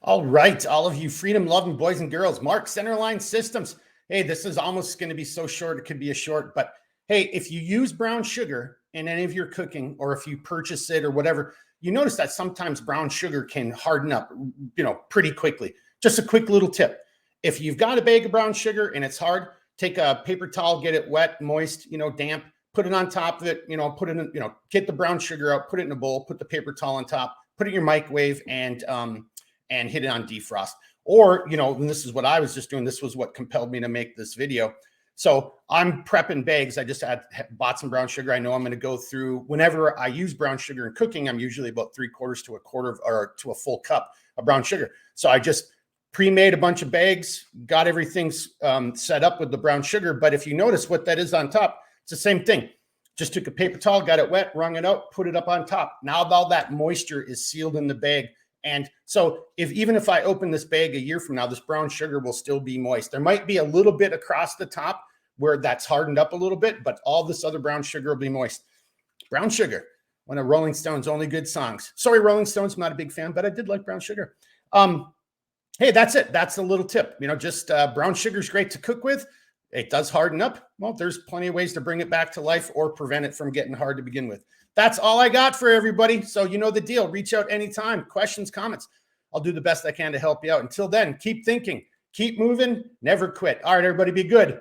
All right, all of you freedom-loving boys and girls, Mark, Centerline Systems. Hey, this is almost going to be so short, it could be a short, but hey, if you use brown sugar in any of your cooking, or if you purchase it or whatever, you notice that sometimes brown sugar can harden up, pretty quickly. Just a quick little tip. If you've got a bag of brown sugar and it's hard, take a paper towel, get it wet, moist, damp, put it on top of it, put it in, get the brown sugar out, put it in a bowl, put the paper towel on top, put it in your microwave, and hit it on defrost. Or, and this is what I was just doing. This was what compelled me to make this video. So I'm prepping bags. I just bought some brown sugar. I know I'm going to go through, whenever I use brown sugar in cooking, I'm usually about 3/4 to a quarter or to a full cup of brown sugar. So I just pre-made a bunch of bags, got everything set up with the brown sugar. But if you notice what that is on top, it's the same thing. Just took a paper towel, got it wet, wrung it out, put it up on top. Now all that moisture is sealed in the bag. And so even if I open this bag a year from now, this brown sugar will still be moist. There might be a little bit across the top where that's hardened up a little bit, but all this other brown sugar will be moist. Brown Sugar, one of Rolling Stone's only good songs. Sorry, Rolling Stones, I'm not a big fan, but I did like brown sugar. Hey, that's it. That's a little tip. Just brown sugar is great to cook with. It does harden up. Well, there's plenty of ways to bring it back to life or prevent it from getting hard to begin with. That's all I got for everybody. So you know the deal. Reach out anytime. Questions, comments. I'll do the best I can to help you out. Until then, keep thinking, keep moving, never quit. All right, everybody, be good.